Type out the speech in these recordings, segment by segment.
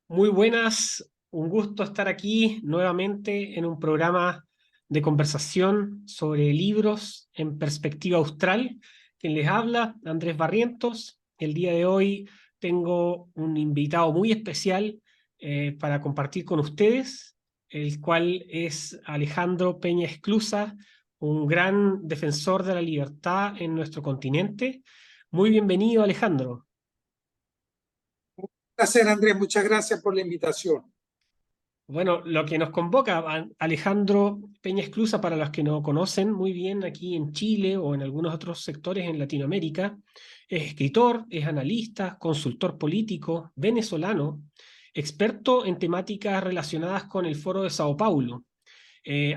Muy buenas, un gusto estar aquí nuevamente en un programa de conversación sobre libros en perspectiva austral. Quien les habla, Andrés Barrientos. El día de hoy tengo un invitado muy especial para compartir con ustedes, el cual es Alejandro Peña Esclusa, un gran defensor de la libertad en nuestro continente. Muy bienvenido, Alejandro. Placer, Andrés. Muchas gracias por la invitación. Bueno, lo que nos convoca, Alejandro Peña Esclusa, para los que no conocen muy bien aquí en Chile o en algunos otros sectores en Latinoamérica, es escritor, es analista, consultor político, venezolano, experto en temáticas relacionadas con el Foro de Sao Paulo.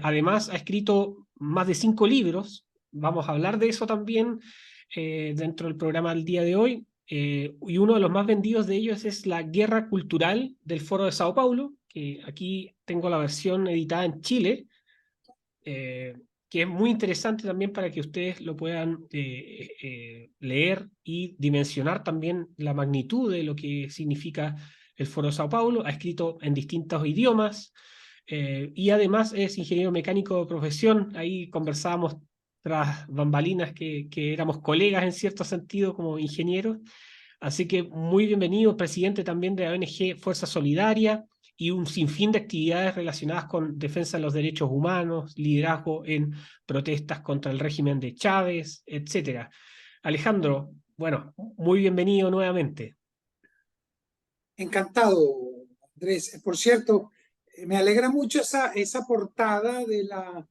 Además, ha escrito más de 5 libros. Vamos a hablar de eso también dentro del programa del día de hoy. Y uno de los más vendidos de ellos es La Guerra Cultural del Foro de Sao Paulo, que aquí tengo la versión editada en Chile, eh, que es muy interesante también para que ustedes lo puedan leer y dimensionar también la magnitud de lo que significa el Foro de Sao Paulo. Ha escrito en distintos idiomas y además es ingeniero mecánico de profesión. Ahí conversábamos tras bambalinas que éramos colegas en cierto sentido como ingenieros. Así que muy bienvenido, presidente también de la ONG Fuerza Solidaria y un sinfín de actividades relacionadas con defensa de los derechos humanos, liderazgo en protestas contra el régimen de Chávez, etcétera. Alejandro, bueno, muy bienvenido nuevamente. Encantado, Andrés. Por cierto, me alegra mucho esa portada de la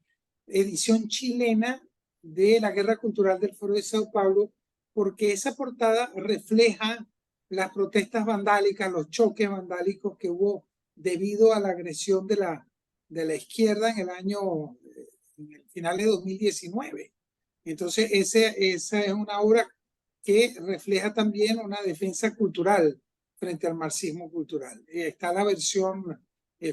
edición chilena de la Guerra Cultural del Foro de Sao Paulo, porque esa portada refleja las protestas vandálicas, los choques vandálicos que hubo debido a la agresión de la izquierda en el final de 2019. Entonces, esa es una obra que refleja también una defensa cultural frente al marxismo cultural. Está la versión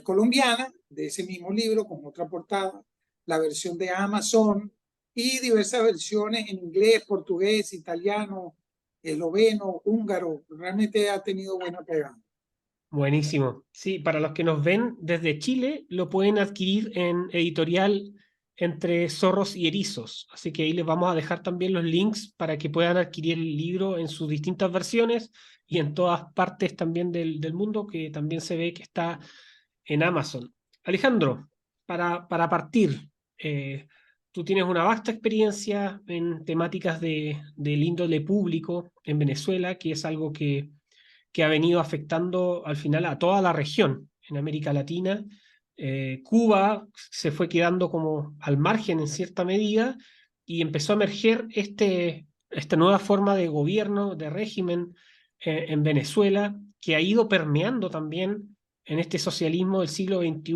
colombiana de ese mismo libro con otra portada, la versión de Amazon y diversas versiones en inglés, portugués, italiano, esloveno, húngaro. Realmente ha tenido buena pegada. Buenísimo. Sí, para los que nos ven desde Chile, lo pueden adquirir en editorial Entre Zorros y Erizos. Así que ahí les vamos a dejar también los links para que puedan adquirir el libro en sus distintas versiones y en todas partes también del mundo, que también se ve que está en Amazon. Alejandro, para partir, tú tienes una vasta experiencia en temáticas del índole público en Venezuela, que es algo que ha venido afectando al final a toda la región en América Latina. Cuba se fue quedando como al margen en cierta medida y empezó a emerger esta nueva forma de gobierno, de régimen en Venezuela, que ha ido permeando también en este socialismo del siglo XXI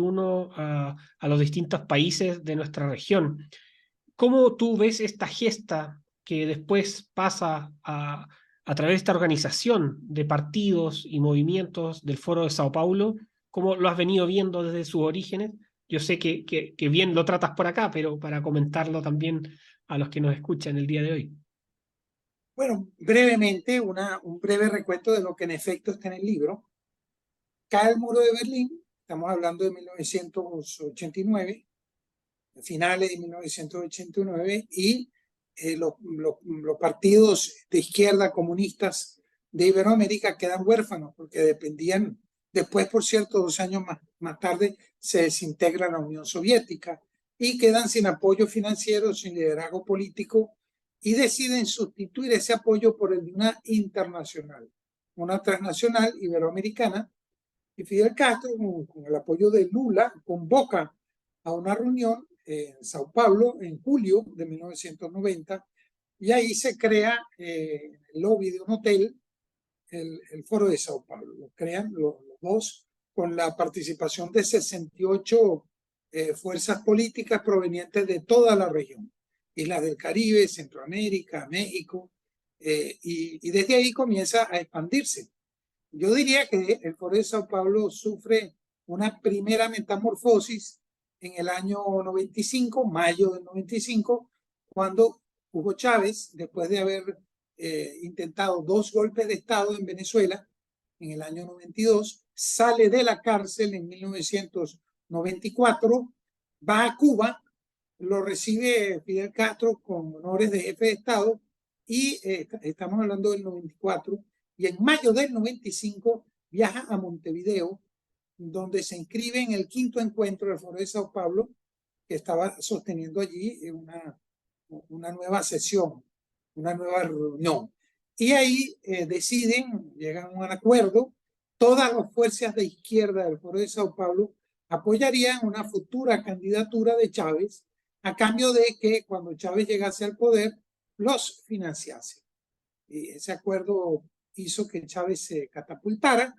a los distintos países de nuestra región. ¿Cómo tú ves esta gesta que después pasa a través de esta organización de partidos y movimientos del Foro de Sao Paulo? ¿Cómo lo has venido viendo desde sus orígenes? Yo sé que bien lo tratas por acá, pero para comentarlo también a los que nos escuchan el día de hoy. Bueno, brevemente, un breve recuento de lo que en efecto está en el libro. Cae el muro de Berlín, estamos hablando de 1989, finales de 1989, y los partidos de izquierda comunistas de Iberoamérica quedan huérfanos porque dependían, después, por cierto, 2 años más tarde, se desintegra la Unión Soviética y quedan sin apoyo financiero, sin liderazgo político, y deciden sustituir ese apoyo por el de una internacional, una transnacional iberoamericana. Y Fidel Castro, con el apoyo de Lula, convoca a una reunión en Sao Paulo en julio de 1990 y ahí se crea el lobby de un hotel, el Foro de Sao Paulo. Lo crean los dos con la participación de 68 fuerzas políticas provenientes de toda la región, islas del Caribe, Centroamérica, México, y desde ahí comienza a expandirse. Yo diría que el Foro de Sao Paulo sufre una primera metamorfosis en el año 95, mayo del 95, cuando Hugo Chávez, después de haber intentado 2 golpes de Estado en Venezuela, en el año 92, sale de la cárcel en 1994, va a Cuba, lo recibe Fidel Castro con honores de jefe de Estado y estamos hablando del 94, y en mayo del 95 viaja a Montevideo, donde se inscribe en el quinto encuentro del Foro de Sao Paulo, que estaba sosteniendo allí una nueva sesión, una nueva reunión. Y ahí deciden, llegan a un acuerdo, todas las fuerzas de izquierda del Foro de Sao Paulo apoyarían una futura candidatura de Chávez a cambio de que cuando Chávez llegase al poder los financiase. Y ese acuerdo hizo que Chávez se catapultara.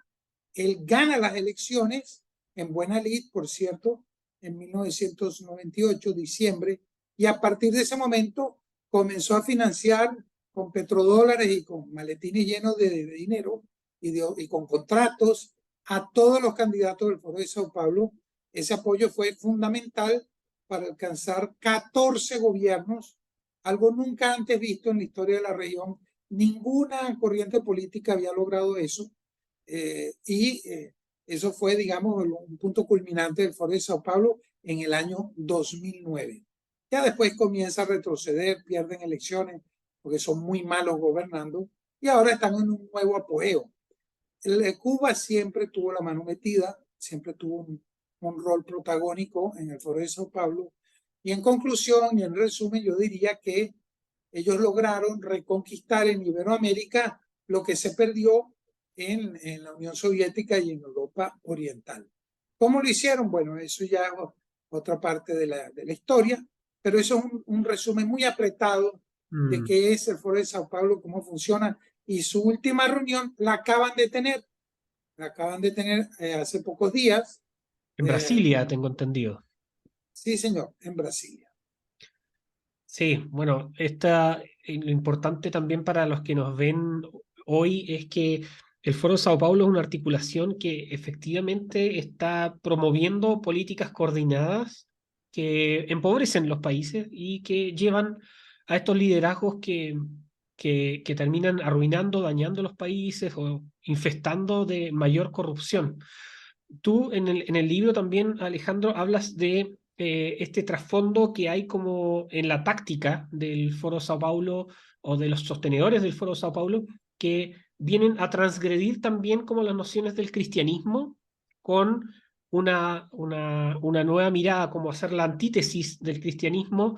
Él gana las elecciones en buena lid, por cierto, en 1998, diciembre, y a partir de ese momento comenzó a financiar con petrodólares y con maletines llenos de dinero y con contratos a todos los candidatos del Foro de Sao Paulo. Ese apoyo fue fundamental para alcanzar 14 gobiernos, algo nunca antes visto en la historia de la región. Ninguna corriente política había logrado eso. Eso fue, digamos, un punto culminante del Foro de Sao Paulo en el año 2009. Ya después comienza a retroceder, pierden elecciones porque son muy malos gobernando y ahora están en un nuevo apogeo. Cuba siempre tuvo la mano metida, siempre tuvo un rol protagónico en el Foro de Sao Paulo, y en conclusión y en resumen yo diría que ellos lograron reconquistar en Iberoamérica lo que se perdió en la Unión Soviética y en Europa Oriental. ¿Cómo lo hicieron? Bueno, eso ya es otra parte de la historia, pero eso es un resumen muy apretado de qué es el Foro de Sao Paulo, cómo funciona, y su última reunión la acaban de tener hace pocos días. En Brasilia, tengo entendido. Sí, señor, en Brasilia. Sí, bueno, lo importante también para los que nos ven hoy es que el Foro Sao Paulo es una articulación que efectivamente está promoviendo políticas coordinadas que empobrecen los países y que llevan a estos liderazgos que terminan arruinando, dañando los países o infestando de mayor corrupción. Tú en el libro también, Alejandro, hablas de este trasfondo que hay como en la táctica del Foro Sao Paulo o de los sostenedores del Foro Sao Paulo que vienen a transgredir también como las nociones del cristianismo con una nueva mirada, como hacer la antítesis del cristianismo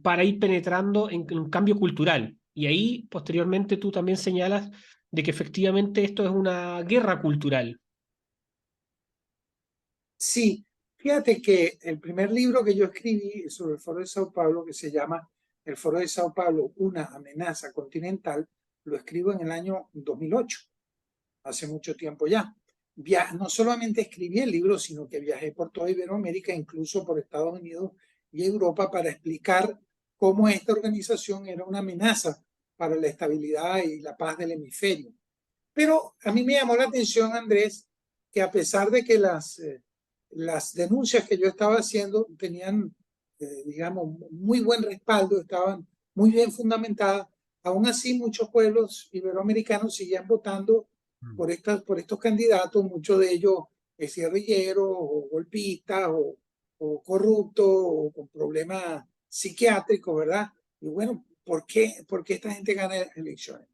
para ir penetrando en un cambio cultural. Y ahí, posteriormente, tú también señalas de que efectivamente esto es una guerra cultural. Sí, fíjate que el primer libro que yo escribí sobre el Foro de Sao Paulo, que se llama El Foro de Sao Paulo, una amenaza continental, lo escribo en el año 2008, hace mucho tiempo ya. No solamente escribí el libro, sino que viajé por toda Iberoamérica, incluso por Estados Unidos y Europa, para explicar cómo esta organización era una amenaza para la estabilidad y la paz del hemisferio. Pero a mí me llamó la atención, Andrés, que a pesar de que las denuncias que yo estaba haciendo tenían, digamos, muy buen respaldo, estaban muy bien fundamentadas, aún así muchos pueblos iberoamericanos seguían votando por estos candidatos, muchos de ellos guerrilleros o golpistas o corruptos o con problemas psiquiátricos, ¿verdad? Y bueno, ¿por qué esta gente gana elecciones?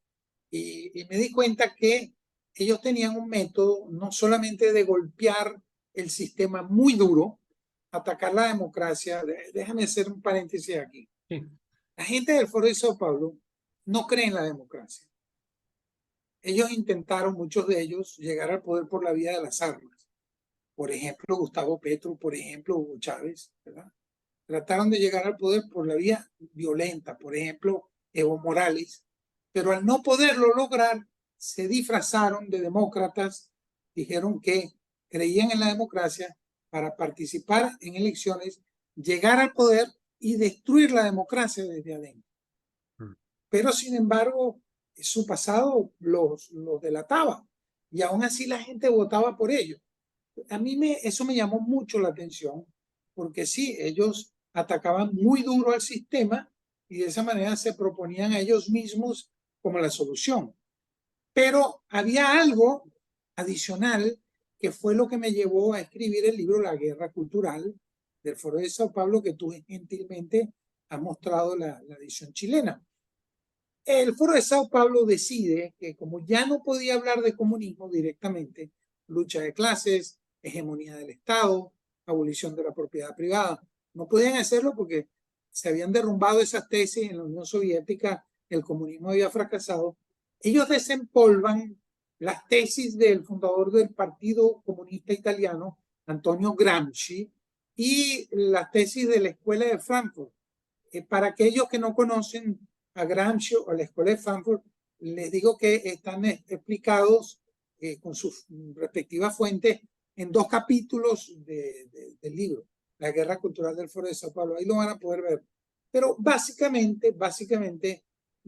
Y me di cuenta que ellos tenían un método no solamente de golpear el sistema muy duro, atacar la democracia. Déjame hacer un paréntesis aquí. Sí. La gente del Foro de Sao Paulo no cree en la democracia. Ellos intentaron, muchos de ellos, llegar al poder por la vía de las armas. Por ejemplo, Gustavo Petro, por ejemplo, Hugo Chávez, ¿verdad? Trataron de llegar al poder por la vía violenta, por ejemplo, Evo Morales, pero al no poderlo lograr, se disfrazaron de demócratas, dijeron que creían en la democracia para participar en elecciones, llegar al poder y destruir la democracia desde adentro. Pero sin embargo, su pasado los delataba y aún así la gente votaba por ellos. A mí eso me llamó mucho la atención, porque sí, ellos atacaban muy duro al sistema y de esa manera se proponían a ellos mismos como la solución. Pero había algo adicional que fue lo que me llevó a escribir el libro La Guerra Cultural del Foro de Sao Paulo, que tú gentilmente has mostrado la edición chilena. El Foro de Sao Paulo decide que como ya no podía hablar de comunismo directamente, lucha de clases, hegemonía del Estado, abolición de la propiedad privada, no podían hacerlo porque se habían derrumbado esas tesis en la Unión Soviética, el comunismo había fracasado. Ellos desempolvan las tesis del fundador del Partido Comunista Italiano, Antonio Gramsci, y las tesis de la Escuela de Frankfurt. Para aquellos que no conocen a Gramsci o a la Escuela de Frankfurt, les digo que están explicados con sus respectivas fuentes en 2 capítulos del libro, La Guerra Cultural del Foro de Sao Paulo. Ahí lo van a poder ver. Pero básicamente,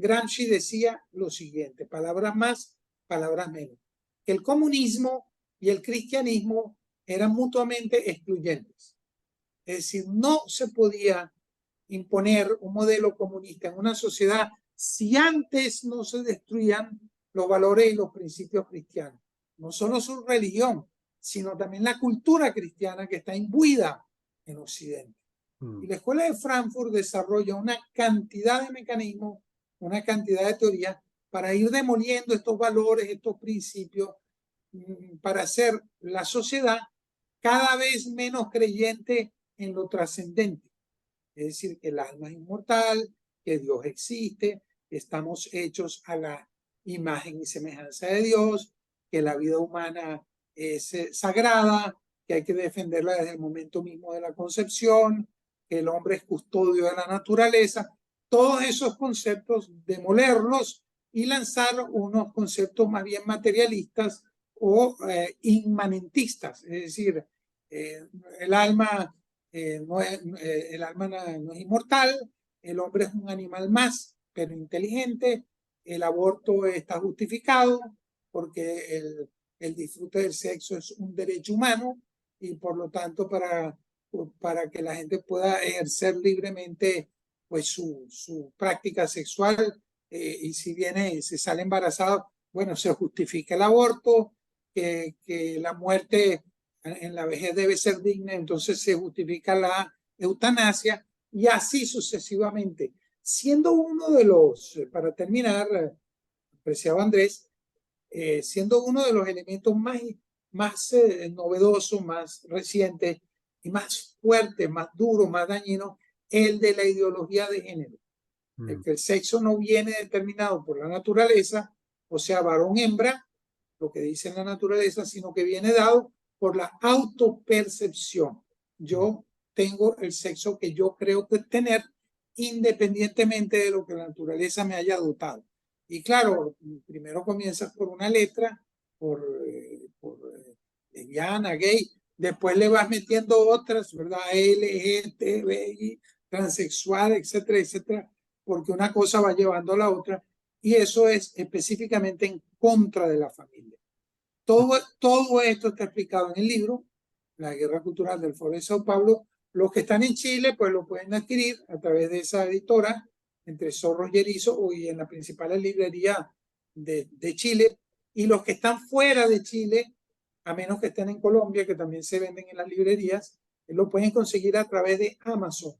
Gramsci decía lo siguiente, palabras más, palabras menos, que el comunismo y el cristianismo eran mutuamente excluyentes. Es decir, no se podía imponer un modelo comunista en una sociedad si antes no se destruían los valores y los principios cristianos. No solo su religión, sino también la cultura cristiana que está imbuida en Occidente. Y la Escuela de Frankfurt desarrolla una cantidad de mecanismos, una cantidad de teorías para ir demoliendo estos valores, estos principios, para hacer la sociedad cada vez menos creyente en lo trascendente. Es decir, que el alma es inmortal, que Dios existe, que estamos hechos a la imagen y semejanza de Dios, que la vida humana es sagrada, que hay que defenderla desde el momento mismo de la concepción, que el hombre es custodio de la naturaleza. Todos esos conceptos, demolerlos y lanzar unos conceptos más bien materialistas o inmanentistas, es decir, el alma no es inmortal, el hombre es un animal más, pero inteligente, el aborto está justificado porque el disfrute del sexo es un derecho humano y por lo tanto para que la gente pueda ejercer libremente pues su práctica sexual y si viene, se sale embarazado, bueno, se justifica el aborto, que la muerte en la vejez debe ser digna, entonces se justifica la eutanasia y así sucesivamente. Siendo uno de los, para terminar, apreciado Andrés, siendo uno de los elementos más novedosos, más recientes y más fuertes, más duros, más dañinos, el de la ideología de género. El que el sexo no viene determinado por la naturaleza, o sea, varón-hembra, lo que dice la naturaleza, sino que viene dado por la autopercepción. Yo tengo el sexo que yo creo que tener independientemente de lo que la naturaleza me haya dotado. Y claro, primero comienzas por una letra, por lesbiana, gay, después le vas metiendo otras, ¿verdad? LGTBI, transexual, etcétera, etcétera, porque una cosa va llevando a la otra y eso es específicamente en contra de la familia. Todo esto está explicado en el libro, La Guerra Cultural del Foro de Sao Paulo. Los que están en Chile, pues lo pueden adquirir a través de esa editora, entre Zorros y Erizos, y en la principal librería de Chile. Y los que están fuera de Chile, a menos que estén en Colombia, que también se venden en las librerías, lo pueden conseguir a través de Amazon.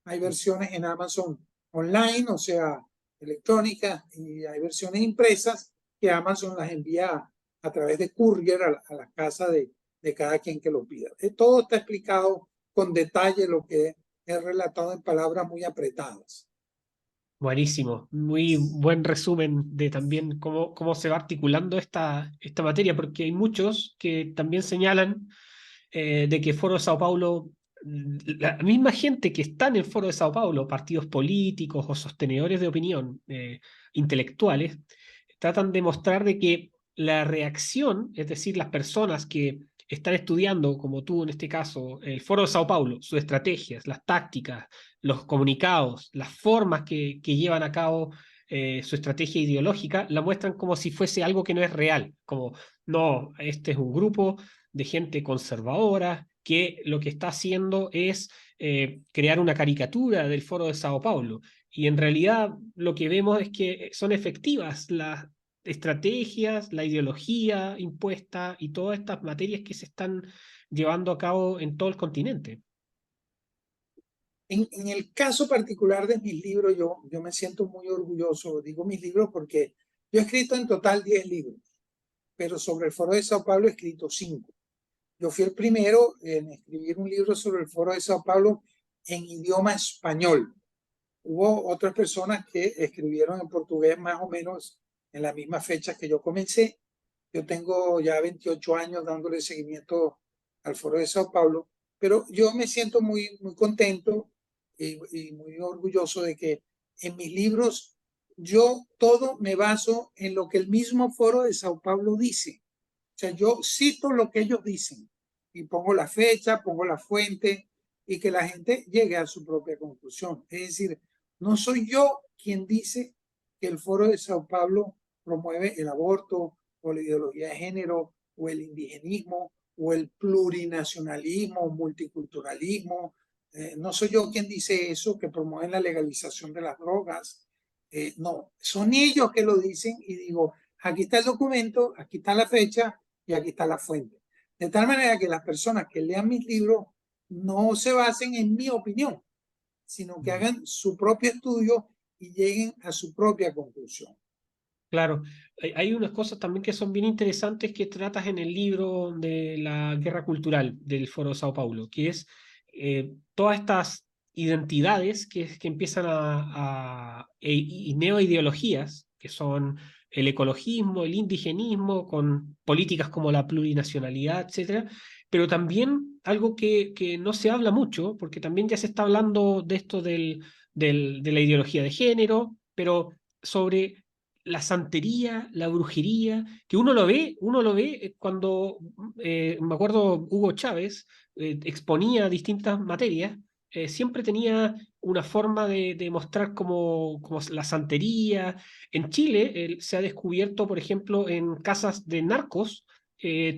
Hay versiones en Amazon online, o sea, electrónicas, y hay versiones impresas que Amazon las envía a través de courier a la casa de cada quien que lo pida. Todo está explicado con detalle, lo que es relatado en palabras muy apretadas. Buenísimo, muy buen resumen de también cómo se va articulando esta materia, porque hay muchos que también señalan de que Foro de Sao Paulo, la misma gente que está en el Foro de Sao Paulo, partidos políticos o sostenedores de opinión, intelectuales, tratan de mostrar de que la reacción, es decir, las personas que están estudiando, como tú en este caso, el Foro de Sao Paulo, sus estrategias, las tácticas, los comunicados, las formas que llevan a cabo su estrategia ideológica, la muestran como si fuese algo que no es real, como, no, este es un grupo de gente conservadora que lo que está haciendo es crear una caricatura del Foro de Sao Paulo. Y en realidad lo que vemos es que son efectivas estrategias, la ideología impuesta y todas estas materias que se están llevando a cabo en todo el continente. En el caso particular de mis libros, yo me siento muy orgulloso. Digo mis libros porque yo he escrito en total 10 libros, pero sobre el Foro de Sao Paulo he escrito 5. Yo fui el primero en escribir un libro sobre el Foro de Sao Paulo en idioma español. Hubo otras personas que escribieron en portugués más o menos en la misma fecha que yo comencé. Yo tengo ya 28 años dándole seguimiento al Foro de Sao Paulo, pero yo me siento muy contento y muy orgulloso de que en mis libros yo todo me baso en lo que el mismo Foro de Sao Paulo dice. O sea, yo cito lo que ellos dicen y pongo la fecha, pongo la fuente y que la gente llegue a su propia conclusión. Es decir, no soy yo quien dice que el Foro de Sao Paulo promueve el aborto o la ideología de género o el indigenismo o el plurinacionalismo o multiculturalismo. No soy yo quien dice eso, que promueven la legalización de las drogas. No, son ellos que lo dicen y digo, aquí está el documento, aquí está la fecha y aquí está la fuente. De tal manera que las personas que lean mis libros no se basen en mi opinión, sino que hagan su propio estudio y lleguen a su propia conclusión. Claro, hay unas cosas también que son bien interesantes que tratas en el libro de la guerra cultural del Foro de Sao Paulo, que es todas estas identidades que empiezan y neoideologías, que son el ecologismo, el indigenismo, con políticas como la plurinacionalidad, etcétera, pero también algo que no se habla mucho, porque también ya se está hablando de esto de la ideología de género, pero sobre la santería, la brujería, que uno lo ve cuando, me acuerdo, Hugo Chávez exponía distintas materias, siempre tenía una forma de mostrar como la santería. En Chile se ha descubierto, por ejemplo, en casas de narcos,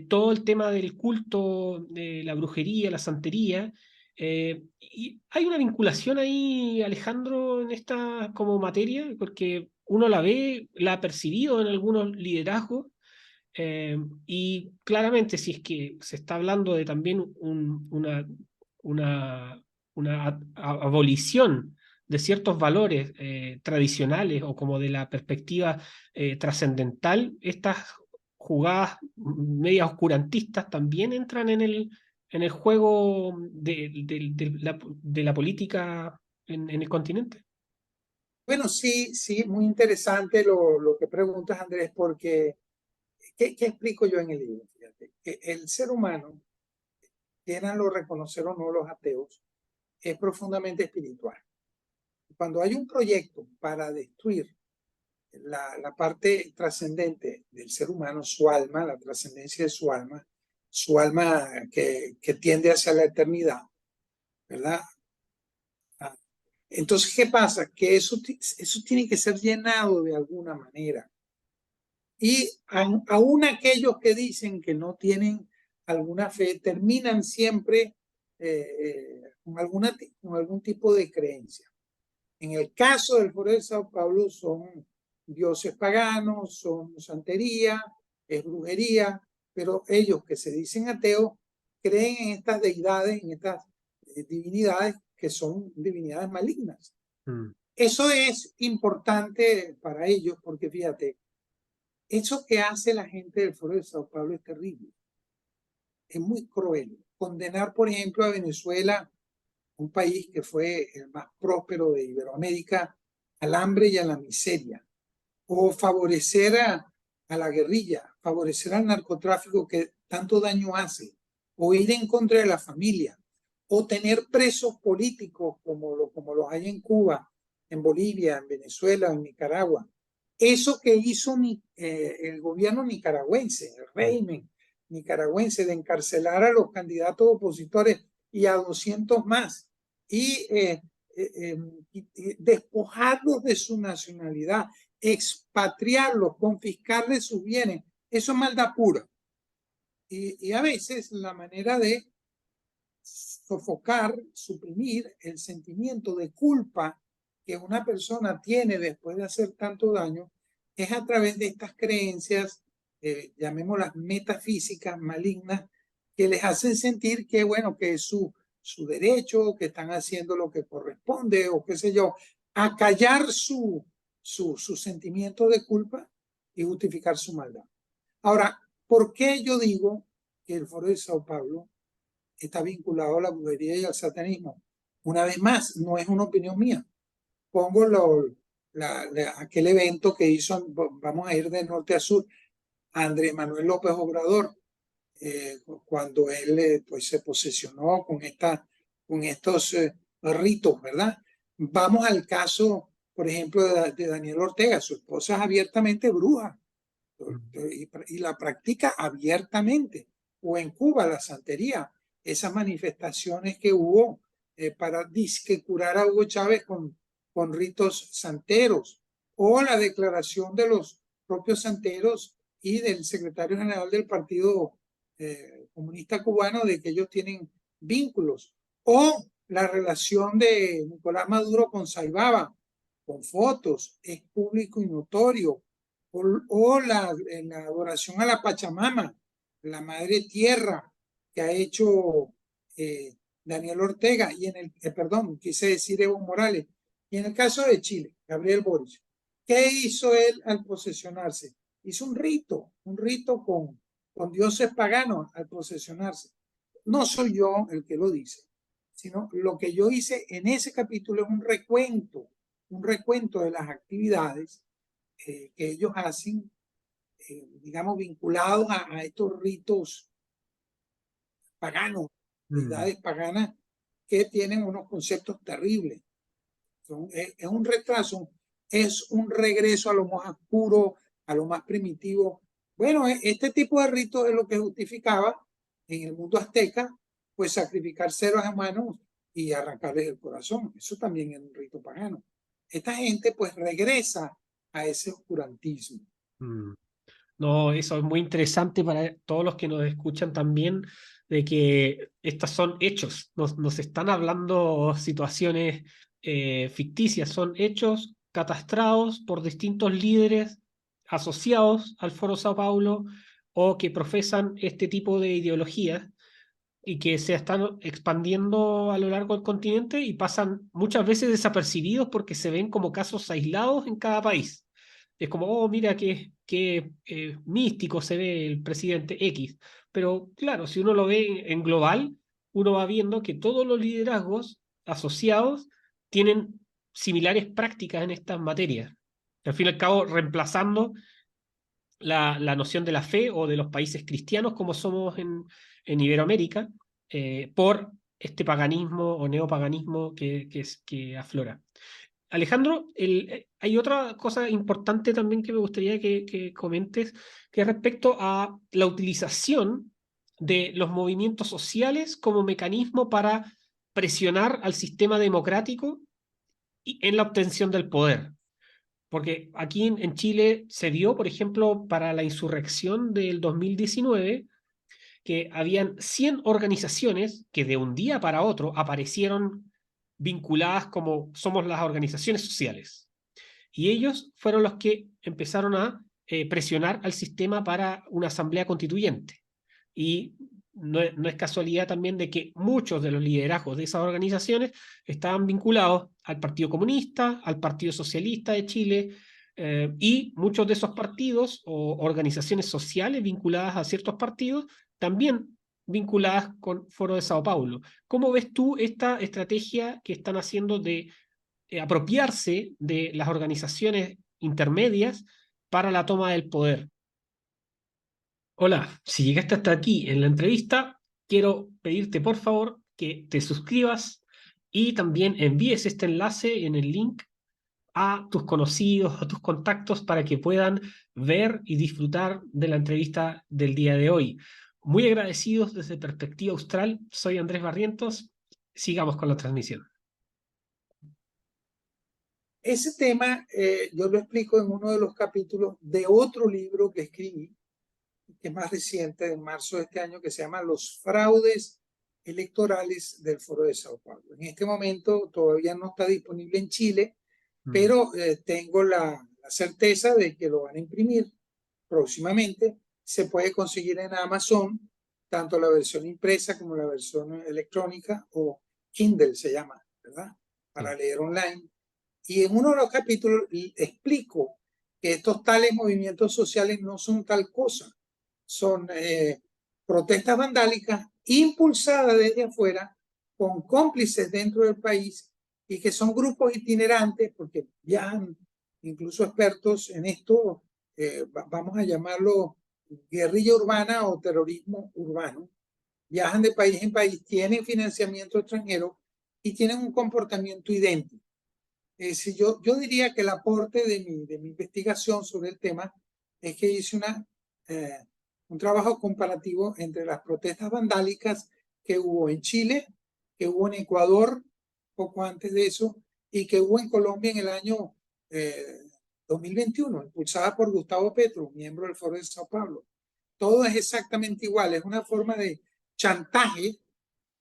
todo el tema del culto de la brujería, la santería. Y hay una vinculación ahí, Alejandro, en esta como materia, porque uno la ve, la ha percibido en algunos liderazgos, y claramente si es que se está hablando de también una, abolición de ciertos valores tradicionales o como de la perspectiva trascendental, estas jugadas medias oscurantistas también entran en el juego de la política en el continente. Bueno, sí, sí, muy interesante lo que preguntas, Andrés, porque ¿qué explico yo en el libro? Fíjate, que el ser humano, quieranlo reconocer o no los ateos, es profundamente espiritual. Cuando hay un proyecto para destruir la parte trascendente del ser humano, su alma, la trascendencia de su alma que tiende hacia la eternidad, ¿verdad? Entonces, ¿qué pasa? Que eso tiene que ser llenado de alguna manera. Y aún aquellos que dicen que no tienen alguna fe, terminan siempre con algún tipo de creencia. En el caso del Foro de Sao Paulo son dioses paganos, son santería, es brujería, pero ellos que se dicen ateos creen en estas deidades, en estas divinidades que son divinidades malignas. Mm. Eso es importante para ellos porque fíjate, eso que hace la gente del Foro de Sao Paulo es terrible, es muy cruel. Condenar, por ejemplo, a Venezuela, un país que fue el más próspero de Iberoamérica, al hambre y a la miseria, o favorecer a la guerrilla, favorecer al narcotráfico que tanto daño hace, o ir en contra de la familia, o tener presos políticos como los hay en Cuba, en Bolivia, en Venezuela, en Nicaragua. Eso que hizo el gobierno nicaragüense, el régimen nicaragüense, de encarcelar a los candidatos opositores y a 200 más, y despojarlos de su nacionalidad, expatriarlos, confiscarles sus bienes, eso es maldad pura. Y a veces la manera de sofocar, suprimir el sentimiento de culpa que una persona tiene después de hacer tanto daño es a través de estas creencias, llamémoslas metafísicas malignas, que les hacen sentir que, bueno, que es su derecho, que están haciendo lo que corresponde, o qué sé yo, acallar su sentimiento de culpa y justificar su maldad. Ahora, ¿por qué yo digo que el Foro de Sao Paulo está vinculado a la brujería y al satanismo? Una vez más, no es una opinión mía. Pongo aquel evento que hizo, vamos a ir de norte a sur, Andrés Manuel López Obrador, cuando él pues se posesionó con estos ritos, ¿verdad? Vamos al caso, por ejemplo, de Daniel Ortega. Su esposa es abiertamente bruja y la practica abiertamente. O en Cuba, la santería, esas manifestaciones que hubo para disque curar a Hugo Chávez con ritos santeros, o la declaración de los propios santeros y del secretario general del Partido Comunista Cubano de que ellos tienen vínculos, o la relación de Nicolás Maduro con Saibaba, con fotos, es público y notorio, o la adoración a la Pachamama, la madre tierra que ha hecho Daniel Ortega, y perdón, quise decir Evo Morales, y en el caso de Chile, Gabriel Boric, ¿qué hizo él al posesionarse? Hizo un rito con dioses paganos al posesionarse. No soy yo el que lo dice, sino lo que yo hice en ese capítulo es un recuento de las actividades que ellos hacen, digamos, vinculados a estos ritos paganos, deidades paganas que tienen unos conceptos terribles. Es un retraso, es un regreso a lo más oscuro, a lo más primitivo. Bueno, este tipo de ritos es lo que justificaba en el mundo azteca, pues sacrificar seres humanos y arrancarles el corazón. Eso también es un rito pagano. Esta gente pues regresa a ese oscurantismo. No, eso es muy interesante para todos los que nos escuchan también, de que estos son hechos, nos están hablando situaciones ficticias, son hechos catastrados por distintos líderes asociados al Foro Sao Paulo o que profesan este tipo de ideologías y que se están expandiendo a lo largo del continente y pasan muchas veces desapercibidos porque se ven como casos aislados en cada país. Es como, oh, mira qué místico se ve el presidente X. Pero claro, si uno lo ve en global, uno va viendo que todos los liderazgos asociados tienen similares prácticas en estas materias. Al fin y al cabo, reemplazando la noción de la fe o de los países cristianos como somos en Iberoamérica, por este paganismo o neopaganismo que aflora. Alejandro, hay otra cosa importante también que me gustaría que comentes, que es respecto a la utilización de los movimientos sociales como mecanismo para presionar al sistema democrático en la obtención del poder. Porque aquí en Chile se vio, por ejemplo, para la insurrección del 2019, que habían 100 organizaciones que de un día para otro aparecieron vinculadas como somos las organizaciones sociales. Y ellos fueron los que empezaron a presionar al sistema para una asamblea constituyente. Y no es casualidad también de que muchos de los liderazgos de esas organizaciones estaban vinculados al Partido Comunista, al Partido Socialista de Chile, y muchos de esos partidos o organizaciones sociales vinculadas a ciertos partidos también vinculadas con Foro de Sao Paulo. ¿Cómo ves tú esta estrategia que están haciendo de apropiarse de las organizaciones intermedias para la toma del poder? Hola, si llegaste hasta aquí en la entrevista, quiero pedirte por favor que te suscribas y también envíes este enlace en el link a tus conocidos, a tus contactos para que puedan ver y disfrutar de la entrevista del día de hoy. Muy agradecidos desde Perspectiva Austral. Soy Andrés Barrientos. Sigamos con la transmisión. Ese tema yo lo explico en uno de los capítulos de otro libro que escribí, que es más reciente, de marzo de este año, que se llama Los fraudes electorales del Foro de Sao Paulo. En este momento todavía no está disponible en Chile, pero tengo la la certeza de que lo van a imprimir próximamente. Se puede conseguir en Amazon tanto la versión impresa como la versión electrónica, o Kindle se llama, ¿verdad? Para leer online. Y en uno de los capítulos explico que estos tales movimientos sociales no son tal cosa, son protestas vandálicas impulsadas desde afuera, con cómplices dentro del país, y que son grupos itinerantes, porque viajan incluso expertos en esto, vamos a llamarlo guerrilla urbana o terrorismo urbano. Viajan de país en país, tienen financiamiento extranjero y tienen un comportamiento idéntico. Yo diría que el aporte de mi investigación sobre el tema es que hice un trabajo comparativo entre las protestas vandálicas que hubo en Chile, que hubo en Ecuador poco antes de eso, y que hubo en Colombia en el año 2021, impulsada por Gustavo Petro, miembro del Foro de Sao Paulo. Todo es exactamente igual, es una forma de chantaje,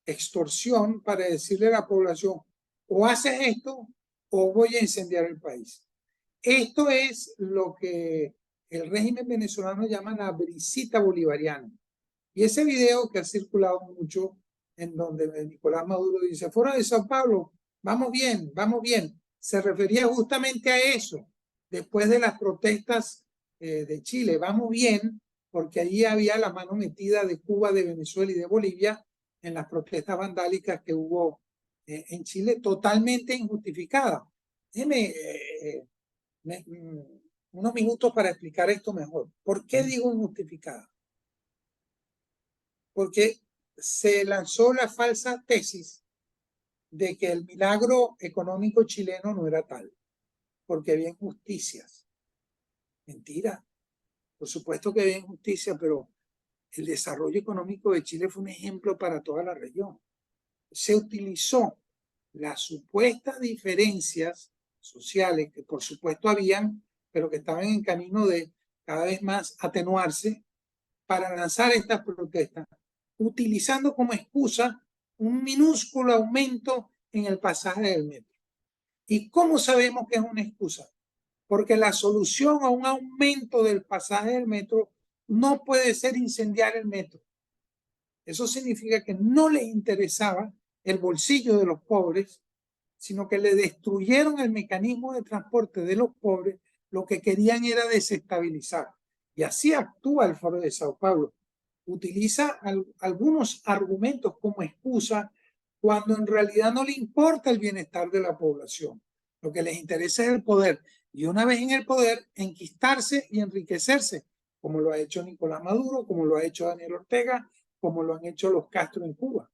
extorsión, para decirle a la población: o haces esto o voy a incendiar el país. Esto es lo que el régimen venezolano llama la brisita bolivariana. Y ese video que ha circulado mucho, en donde Nicolás Maduro dice: Foro de Sao Paulo, vamos bien, se refería justamente a eso, después de las protestas de Chile. Vamos bien, porque allí había la mano metida de Cuba, de Venezuela y de Bolivia en las protestas vandálicas que hubo en Chile, totalmente injustificadas. Déjeme unos minutos para explicar esto mejor. ¿Por qué digo injustificada? Porque se lanzó la falsa tesis de que el milagro económico chileno no era tal, porque había injusticias. Mentira. Por supuesto que había injusticia, pero el desarrollo económico de Chile fue un ejemplo para toda la región. Se utilizó las supuestas diferencias sociales, que por supuesto habían, pero que estaban en camino de cada vez más atenuarse, para lanzar estas protestas, utilizando como excusa un minúsculo aumento en el pasaje del metro. ¿Y cómo sabemos que es una excusa? Porque la solución a un aumento del pasaje del metro no puede ser incendiar el metro. Eso significa que no les interesaba el bolsillo de los pobres, sino que le destruyeron el mecanismo de transporte de los pobres. Lo que querían era desestabilizar. Y así actúa el Foro de Sao Paulo. Utiliza algunos argumentos como excusa, cuando en realidad no le importa el bienestar de la población. Lo que les interesa es el poder. Y una vez en el poder, enquistarse y enriquecerse, como lo ha hecho Nicolás Maduro, como lo ha hecho Daniel Ortega, como lo han hecho los Castro en Cuba.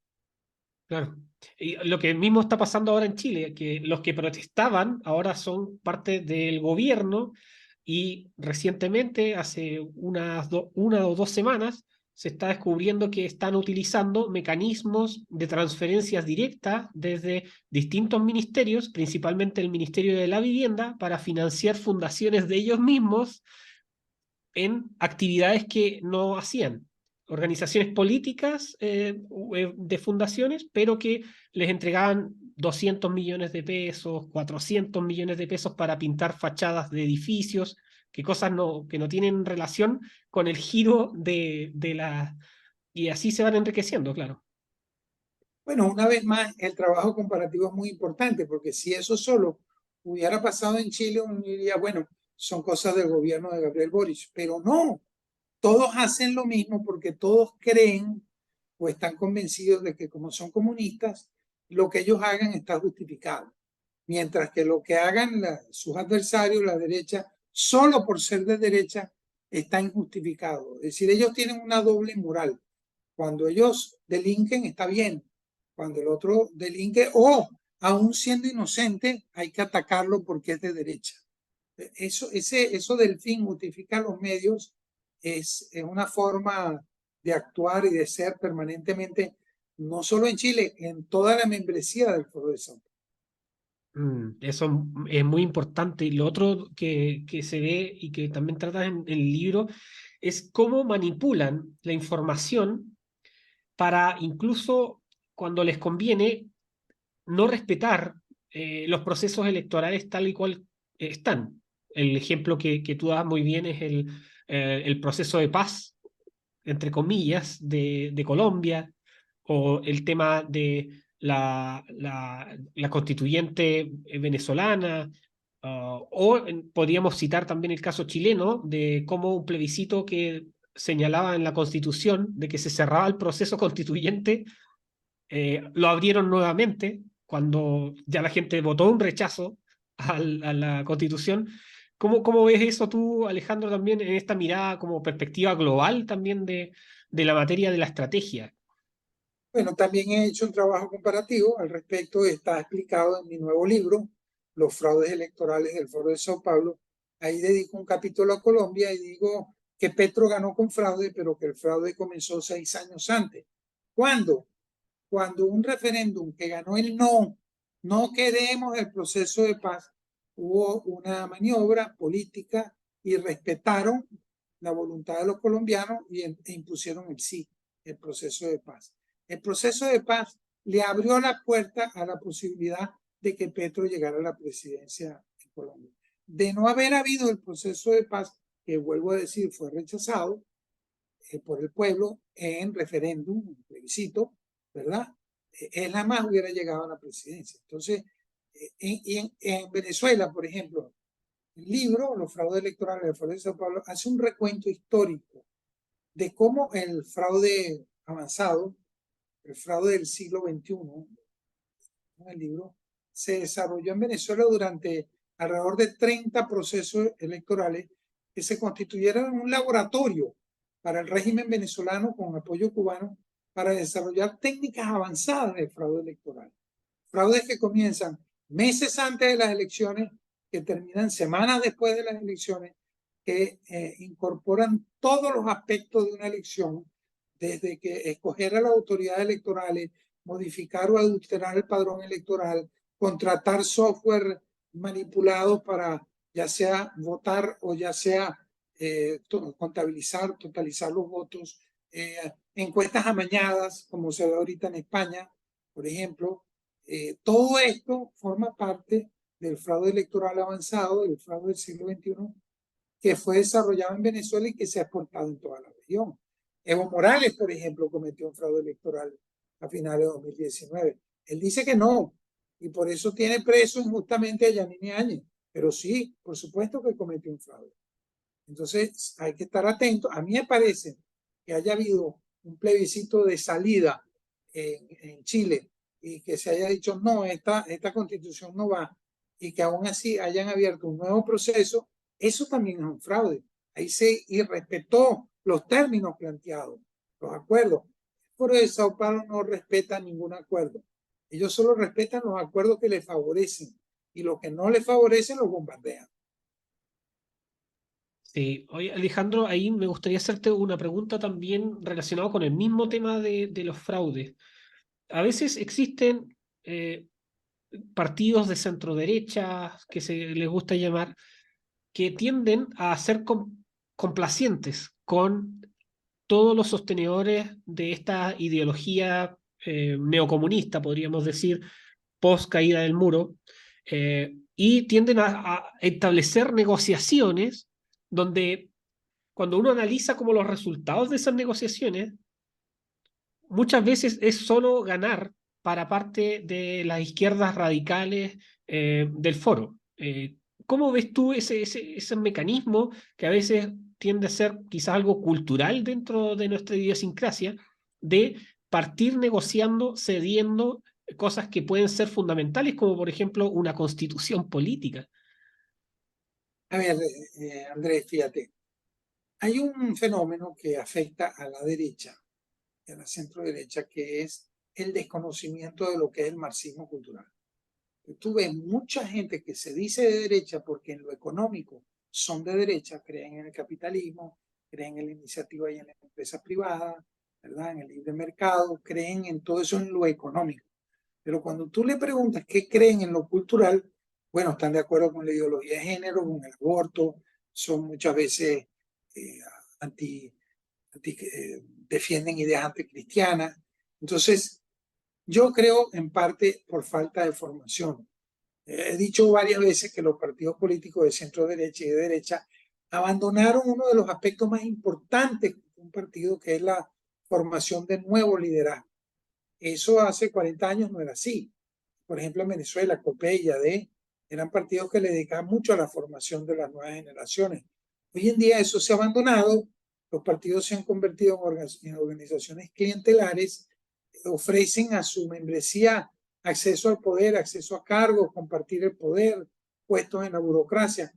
Claro. Y lo que mismo está pasando ahora en Chile, que los que protestaban ahora son parte del gobierno, y recientemente, hace una o dos semanas, se está descubriendo que están utilizando mecanismos de transferencias directas desde distintos ministerios, principalmente el Ministerio de la Vivienda, para financiar fundaciones de ellos mismos en actividades que no hacían. Organizaciones políticas de fundaciones, pero que les entregaban 200 millones de pesos, 400 millones de pesos para pintar fachadas de edificios, que cosas que no tienen relación con el giro de la... Y así se van enriqueciendo, claro. Bueno, una vez más, el trabajo comparativo es muy importante, porque si eso solo hubiera pasado en Chile, uno diría: bueno, son cosas del gobierno de Gabriel Boric. Pero no, todos hacen lo mismo porque todos creen o están convencidos de que, como son comunistas, lo que ellos hagan está justificado. Mientras que lo que hagan sus adversarios, la derecha, solo por ser de derecha, está injustificado. Es decir, ellos tienen una doble moral. Cuando ellos delinquen, está bien. Cuando el otro delinque, o aún siendo inocente, hay que atacarlo porque es de derecha. Eso del fin justifica los medios, es una forma de actuar y de ser permanentemente, no solo en Chile, en toda la membresía del Foro de Sao Paulo. Eso es muy importante. Y lo otro que se ve y que también trata en el libro es cómo manipulan la información para, incluso cuando les conviene, no respetar los procesos electorales tal y cual están. El ejemplo que tú das muy bien es el proceso de paz, entre comillas, de Colombia, o el tema de la constituyente venezolana, podríamos citar también el caso chileno de cómo un plebiscito que señalaba en la Constitución de que se cerraba el proceso constituyente, lo abrieron nuevamente cuando ya la gente votó un rechazo a la Constitución. ¿Cómo ves eso tú, Alejandro, también en esta mirada como perspectiva global también de la materia de la estrategia? Bueno, también he hecho un trabajo comparativo al respecto, está explicado en mi nuevo libro, Los fraudes electorales del Foro de Sao Paulo. Ahí dedico un capítulo a Colombia y digo que Petro ganó con fraude, pero que el fraude comenzó 6 años antes. ¿Cuándo? Cuando un referéndum que ganó el no, no queremos el proceso de paz, hubo una maniobra política y respetaron la voluntad de los colombianos e impusieron el sí, el proceso de paz. El proceso de paz le abrió la puerta a la posibilidad de que Petro llegara a la presidencia de Colombia. De no haber habido el proceso de paz, que vuelvo a decir fue rechazado por el pueblo en referéndum, en plebiscito, ¿verdad? Él jamás hubiera llegado a la presidencia. Entonces, en Venezuela, por ejemplo, el libro, Los fraudes electorales del Foro de Sao Paulo, hace un recuento histórico de cómo el fraude avanzado, el fraude del siglo XXI, en el libro, se desarrolló en Venezuela durante alrededor de 30 procesos electorales que se constituyeron en un laboratorio para el régimen venezolano con apoyo cubano para desarrollar técnicas avanzadas de fraude electoral. Fraudes que comienzan meses antes de las elecciones, que terminan semanas después de las elecciones, que incorporan todos los aspectos de una elección, desde que escoger a las autoridades electorales, modificar o adulterar el padrón electoral, contratar software manipulado para ya sea votar o ya sea contabilizar, totalizar los votos, encuestas amañadas, como se ve ahorita en España, por ejemplo. Todo esto forma parte del fraude electoral avanzado, del fraude del siglo XXI, que fue desarrollado en Venezuela y que se ha exportado en toda la región. Evo Morales, por ejemplo, cometió un fraude electoral a finales de 2019. Él dice que no, y por eso tiene preso injustamente a Yanine Áñez. Pero sí, por supuesto que cometió un fraude. Entonces, hay que estar atento. A mí me parece que haya habido un plebiscito de salida en Chile y que se haya dicho, no, esta constitución no va, y que aún así hayan abierto un nuevo proceso, eso también es un fraude. Ahí se irrespetó los términos planteados, los acuerdos. El Foro de Sao Paulo no respeta ningún acuerdo. Ellos solo respetan los acuerdos que les favorecen, y los que no les favorecen los bombardean. Sí, oye, Alejandro, ahí me gustaría hacerte una pregunta también relacionada con el mismo tema de los fraudes. A veces existen partidos de centro derecha, que se les gusta llamar, que tienden a ser complacientes con todos los sostenedores de esta ideología neocomunista, podríamos decir, post caída del muro, y tienden a establecer negociaciones donde cuando uno analiza como los resultados de esas negociaciones, muchas veces es solo ganar para parte de las izquierdas radicales del foro. ¿Cómo ves tú ese mecanismo que a veces tiende a ser quizás algo cultural dentro de nuestra idiosincrasia, de partir negociando, cediendo cosas que pueden ser fundamentales, como por ejemplo una constitución política? A ver, Andrés, fíjate, hay un fenómeno que afecta a la derecha y a la centro derecha, que es el desconocimiento de lo que es el marxismo cultural. Tú ves mucha gente que se dice de derecha porque en lo económico son de derecha, creen en el capitalismo, creen en la iniciativa y en las empresas privadas, ¿verdad? En el libre mercado, creen en todo eso en lo económico. Pero cuando tú le preguntas qué creen en lo cultural, bueno, están de acuerdo con la ideología de género, con el aborto, son muchas veces eh, anti, defienden ideas anticristianas. Entonces, yo creo en parte por falta de formación. He dicho varias veces que los partidos políticos de centro derecha y de derecha abandonaron uno de los aspectos más importantes de un partido, que es la formación de nuevo liderazgo. Eso hace 40 años no era así. Por ejemplo, en Venezuela, COPEI y AD eran partidos que le dedicaban mucho a la formación de las nuevas generaciones. Hoy en día eso se ha abandonado, los partidos se han convertido en organizaciones clientelares, ofrecen a su membresía acceso al poder, acceso a cargos, compartir el poder, puestos en la burocracia,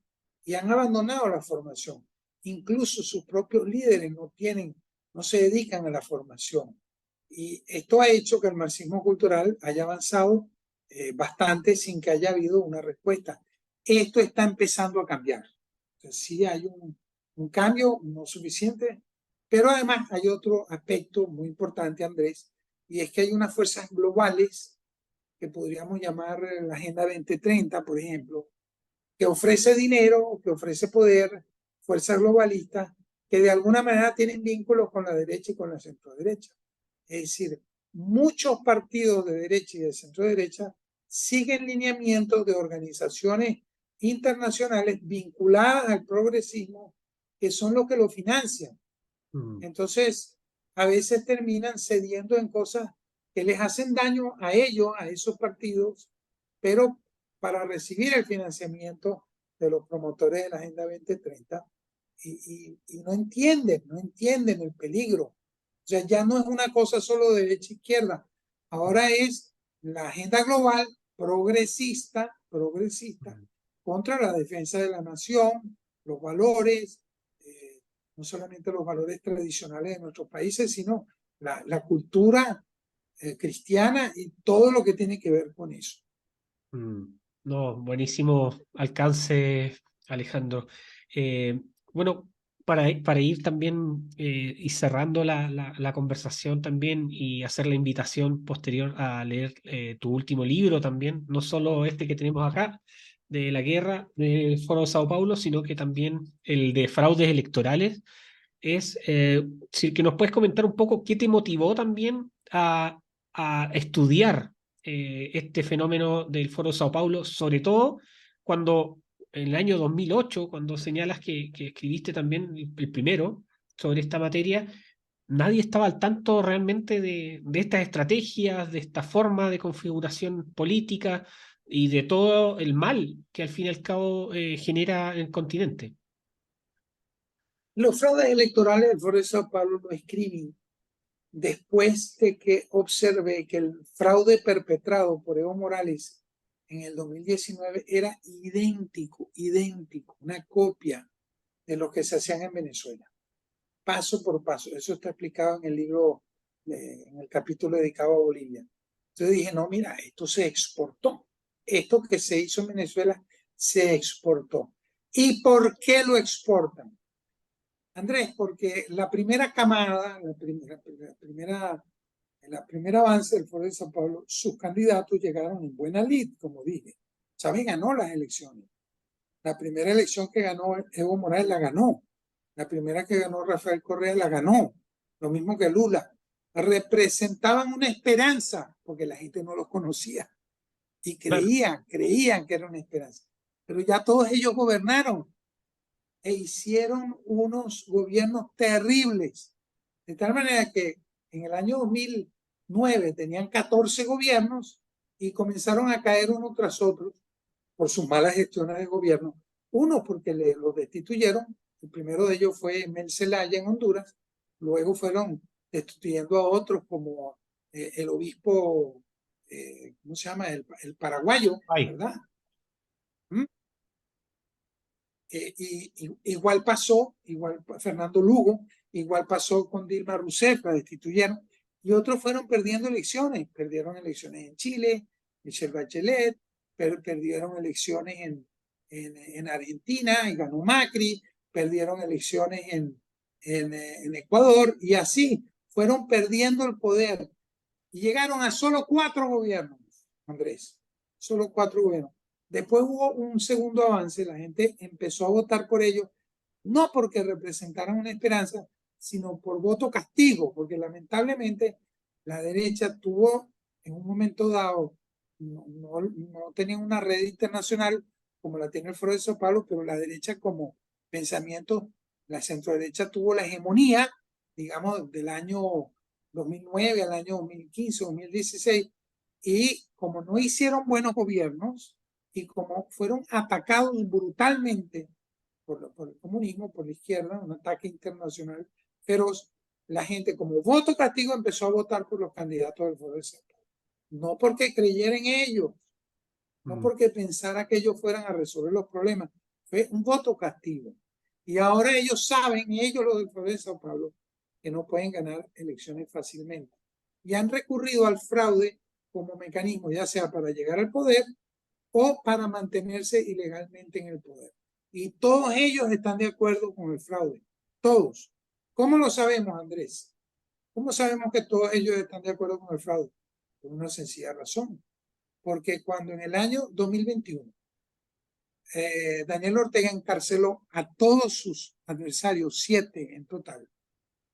y han abandonado la formación. Incluso sus propios líderes no se dedican a la formación. Y esto ha hecho que el marxismo cultural haya avanzado bastante sin que haya habido una respuesta. Esto está empezando a cambiar. Entonces, sí hay un cambio, no suficiente, pero además hay otro aspecto muy importante, Andrés, y es que hay unas fuerzas globales que podríamos llamar la Agenda 2030, por ejemplo, que ofrece dinero, que ofrece poder, fuerzas globalistas, que de alguna manera tienen vínculos con la derecha y con la centro-derecha. Es decir, muchos partidos de derecha y de centro-derecha siguen lineamientos de organizaciones internacionales vinculadas al progresismo, que son los que lo financian. Entonces, a veces terminan cediendo en cosas que les hacen daño a ellos, a esos partidos, pero para recibir el financiamiento de los promotores de la Agenda 2030, y no entienden el peligro. O sea, ya no es una cosa solo de derecha e izquierda, ahora es la agenda global progresista contra la defensa de la nación, los valores, no solamente los valores tradicionales de nuestros países, sino la cultura cristiana y todo lo que tiene que ver con eso. No, buenísimo alcance, Alejandro. Bueno, para ir también y cerrando la conversación también y hacer la invitación posterior a leer tu último libro también, no solo este que tenemos acá, de la guerra del Foro de Sao Paulo, sino que también el de fraudes electorales, es si que nos puedes comentar un poco qué te motivó también a estudiar este fenómeno del Foro de Sao Paulo, sobre todo cuando en el año 2008, cuando señalas que escribiste también el primero sobre esta materia, nadie estaba al tanto realmente de estas estrategias, de esta forma de configuración política y de todo el mal que al fin y al cabo genera el continente. Los fraudes electorales del Foro de Sao Paulo lo escribí después de que observé que el fraude perpetrado por Evo Morales en el 2019 era idéntico, una copia de lo que se hacían en Venezuela, paso por paso. Eso está explicado en el libro, en el capítulo dedicado a Bolivia. Entonces dije, no, mira, esto se exportó. Esto que se hizo en Venezuela se exportó. ¿Y por qué lo exportan? Andrés, porque la primera camada, el primer avance del Foro de Sao Paulo, sus candidatos llegaron en buena lid, como dije. Chávez ganó las elecciones. La primera elección que ganó Evo Morales la ganó. La primera que ganó Rafael Correa la ganó. Lo mismo que Lula. Representaban una esperanza, porque la gente no los conocía. Y Claro. creían que era una esperanza. Pero ya todos ellos gobernaron e hicieron unos gobiernos terribles. De tal manera que en el año 2009 tenían 14 gobiernos y comenzaron a caer uno tras otro por sus malas gestiones de gobierno. Uno porque los destituyeron, el primero de ellos fue Mel Zelaya en Honduras, luego fueron destituyendo a otros como el obispo, ¿cómo se llama? El paraguayo, Ay. ¿verdad? ¿Mm? Igual pasó, igual Fernando Lugo, igual pasó con Dilma Rousseff, la destituyeron, y otros fueron perdiendo elecciones, perdieron elecciones en Chile, Michelle Bachelet, perdieron elecciones en Argentina y ganó Macri, perdieron elecciones en Ecuador, y así fueron perdiendo el poder, y llegaron a solo 4 gobiernos, Andrés, solo 4 gobiernos. Después hubo un segundo avance, la gente empezó a votar por ellos, no porque representaran una esperanza, sino por voto castigo, porque lamentablemente la derecha tuvo en un momento dado no tenían una red internacional como la tiene el Foro de Sao Paulo, pero la derecha como pensamiento, la centroderecha tuvo la hegemonía, digamos, del año 2009 al año 2015, 2016, y como no hicieron buenos gobiernos y como fueron atacados brutalmente por el comunismo, por la izquierda, un ataque internacional feroz, la gente como voto castigo empezó a votar por los candidatos del Foro de Sao Paulo. No porque creyera en ellos, no porque pensara que ellos fueran a resolver los problemas, fue un voto castigo. Y ahora ellos saben, ellos los del Foro de Sao Paulo, que no pueden ganar elecciones fácilmente. Y han recurrido al fraude como mecanismo, ya sea para llegar al poder o para mantenerse ilegalmente en el poder. Y todos ellos están de acuerdo con el fraude. Todos. ¿Cómo lo sabemos, Andrés? ¿Cómo sabemos que todos ellos están de acuerdo con el fraude? Por una sencilla razón. Porque cuando en el año 2021 Daniel Ortega encarceló a todos sus adversarios, 7 en total,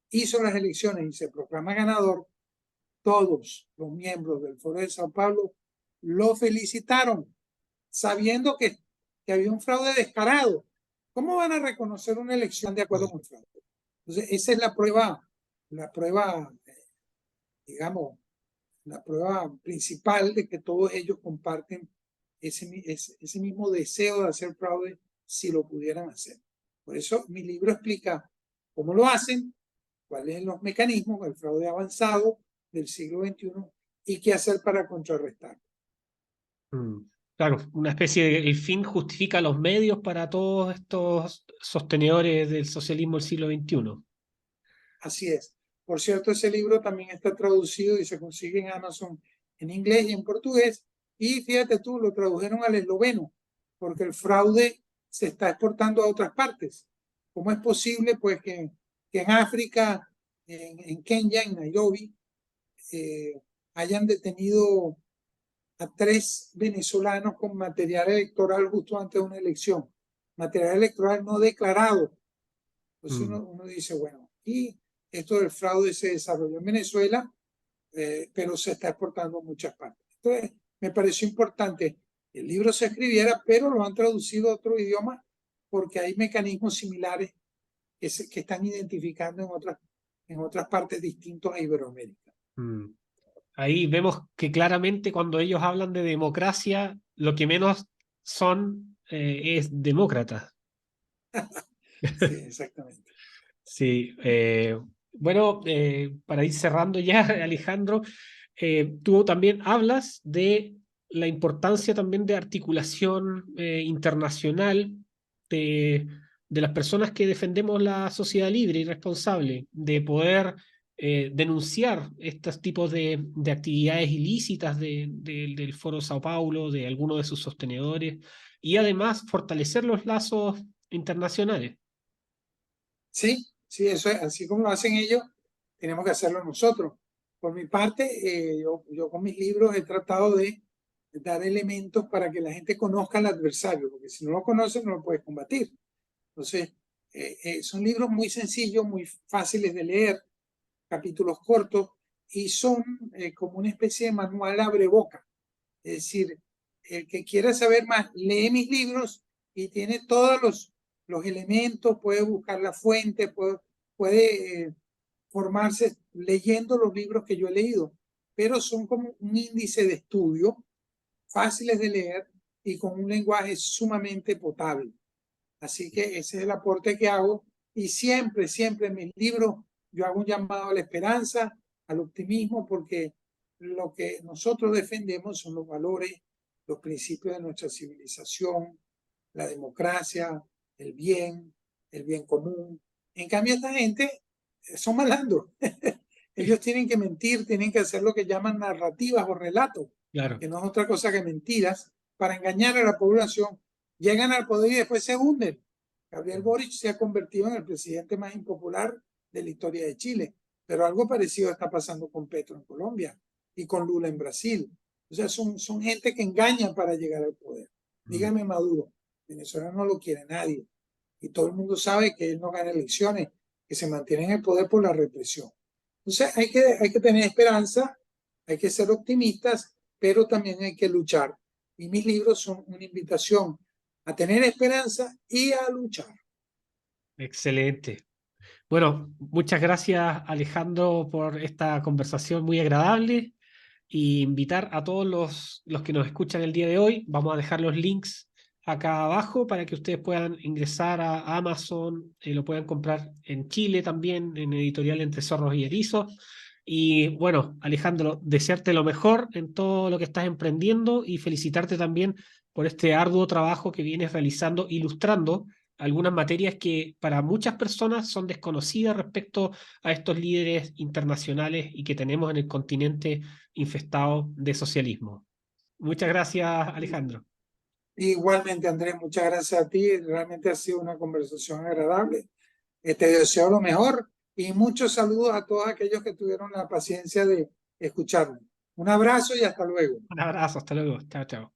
hizo las elecciones y se proclama ganador, todos los miembros del Foro de Sao Paulo lo felicitaron, sabiendo que había un fraude descarado. ¿Cómo van a reconocer una elección de acuerdo con el fraude? Entonces, esa es la prueba, digamos, la prueba principal de que todos ellos comparten ese mismo deseo de hacer fraude si lo pudieran hacer. Por eso mi libro explica cómo lo hacen, cuáles son los mecanismos del fraude avanzado del siglo XXI y qué hacer para contrarrestarlo. Claro, una especie de el fin justifica los medios para todos estos sostenedores del socialismo del siglo XXI. Así es. Por cierto, ese libro también está traducido y se consigue en Amazon en inglés y en portugués. Y fíjate tú, lo tradujeron al esloveno, porque el fraude se está exportando a otras partes. ¿Cómo es posible pues que en África, en Kenia, en Nairobi, hayan detenido a 3 venezolanos con material electoral justo antes de una elección? Material electoral no declarado. Entonces uno dice, bueno, y esto del fraude se desarrolló en Venezuela, pero se está exportando a muchas partes. Entonces, me pareció importante que el libro se escribiera, pero lo han traducido a otro idioma porque hay mecanismos similares que están identificando en otras partes distintas a Iberoamérica. Ahí vemos que claramente cuando ellos hablan de democracia, lo que menos son es demócratas. Sí, exactamente. Sí, bueno, para ir cerrando ya, Alejandro, tú también hablas de la importancia también de articulación internacional de, de las personas que defendemos la sociedad libre y responsable, de poder denunciar estos tipos de actividades ilícitas del Foro Sao Paulo, de algunos de sus sostenedores, y además fortalecer los lazos internacionales. Sí, sí, eso es así como lo hacen ellos, tenemos que hacerlo nosotros. Por mi parte, yo con mis libros he tratado de dar elementos para que la gente conozca al adversario, porque si no lo conoce no lo puedes combatir. Entonces, son libros muy sencillos, muy fáciles de leer, capítulos cortos, y son como una especie de manual abre boca. Es decir, el que quiera saber más, lee mis libros y tiene todos los elementos, puede buscar la fuente, puede formarse leyendo los libros que yo he leído, pero son como un índice de estudio, fáciles de leer y con un lenguaje sumamente potable. Así que ese es el aporte que hago y siempre, siempre en mis libros yo hago un llamado a la esperanza, al optimismo, porque lo que nosotros defendemos son los valores, los principios de nuestra civilización, la democracia, el bien común. En cambio, esta gente son malandros. Ellos tienen que mentir, tienen que hacer lo que llaman narrativas o relatos, Claro. que no es otra cosa que mentiras, para engañar a la población. Llegan al poder y después se hunden. Gabriel Boric se ha convertido en el presidente más impopular de la historia de Chile, pero algo parecido está pasando con Petro en Colombia y con Lula en Brasil. O sea, son gente que engañan para llegar al poder. Dígame Maduro, Venezuela no lo quiere nadie y todo el mundo sabe que él no gana elecciones, que se mantiene en el poder por la represión. Entonces hay que tener esperanza, hay que ser optimistas, pero también hay que luchar. Y mis libros son una invitación a tener esperanza y a luchar. Excelente. Bueno, muchas gracias Alejandro por esta conversación muy agradable y invitar a todos los que nos escuchan el día de hoy. Vamos a dejar los links acá abajo para que ustedes puedan ingresar a Amazon, lo puedan comprar en Chile también, en editorial Entre Zorros y Erizos. Y bueno, Alejandro, desearte lo mejor en todo lo que estás emprendiendo y felicitarte también por este arduo trabajo que vienes realizando, ilustrando algunas materias que para muchas personas son desconocidas respecto a estos líderes internacionales y que tenemos en el continente infestado de socialismo. Muchas gracias, Alejandro. Igualmente, Andrés, muchas gracias a ti. Realmente ha sido una conversación agradable. Te deseo lo mejor y muchos saludos a todos aquellos que tuvieron la paciencia de escucharme. Un abrazo y hasta luego. Un abrazo, hasta luego. Chao, chao.